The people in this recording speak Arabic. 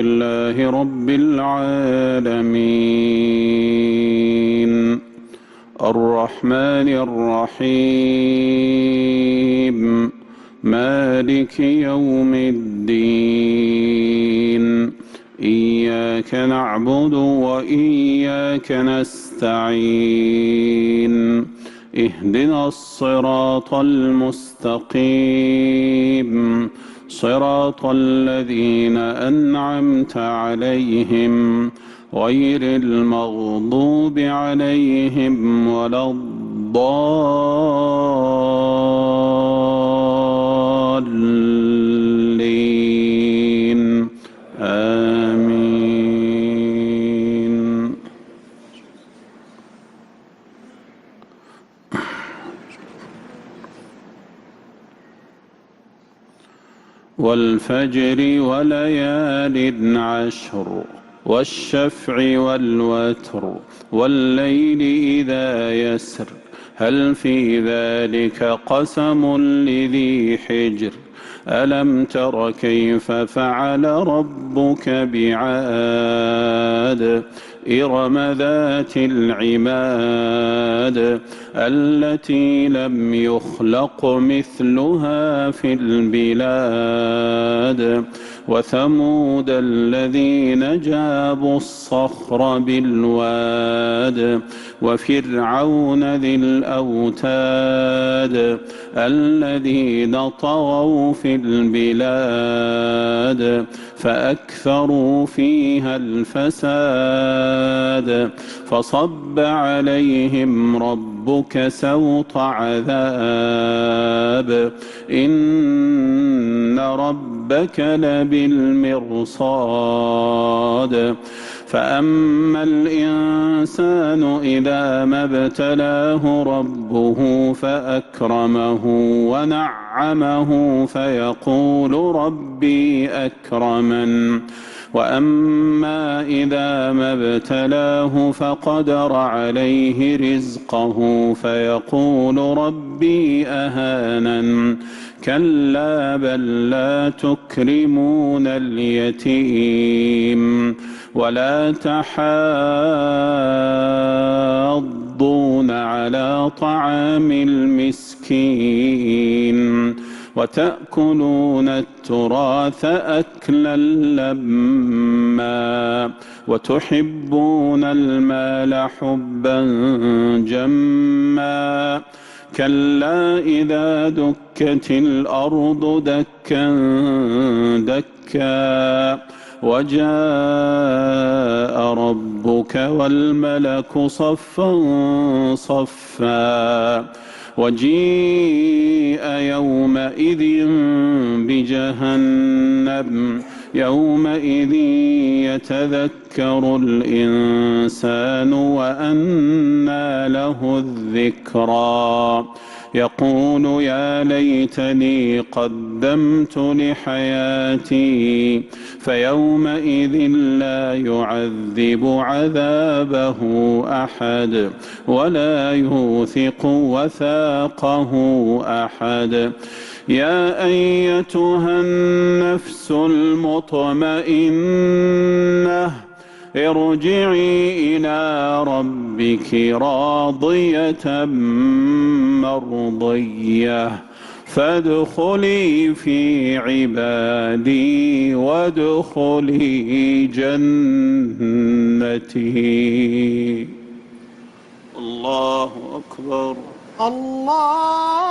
لله رب العالمين الرحمن الرحيم مالك يوم الدين إياك نعبد وإياك نستعين اهدنا الصراط المستقيم صراط الذين أنعمت عليهم غير المغضوب عليهم ولا الضالين آمين. والفجر وليال عشر والشفع والوتر والليل إذا يسر هل في ذلك قسم لذي حجر ألم تر كيف فعل ربك بعاد إرم ذات العماد التي لم يخلق مثلها في البلاد وثمود الذين جابوا الصخر بالواد وفرعون ذي الأوتاد الذين طغوا في البلاد فأكثروا فيها الفساد فصب عليهم ربك سوط عذاب إن ربك لبالمرصاد فأما الإنسان إذا ما ابتلاه ربه فأكرمه ونعمه فيقول ربي أكرمن وأما إذا ما ابتلاه فقدر عليه رزقه فيقول ربي أهانن كلا بل لا تكرمون اليتيم ولا تحاضون على طعام المسكين وتأكلون التراث أكلا لما وتحبون المال حبا جما كلا إذا دكت الأرض دكا دكا وجاء ربك والملك صفا صفا وجيء يومئذ بجهنم يومئذ يتذكر الإنسان وأنى له الذكرى يقول يا ليتني قدمت لحياتي فيومئذ لا يعذب عذابه أحد ولا يوثق وثاقه أحد يا أيتها النفس المطمئنة ارجعي إلى ربك راضية مرضية فادخلي في عبادي وادخلي جنتي. الله أكبر. الله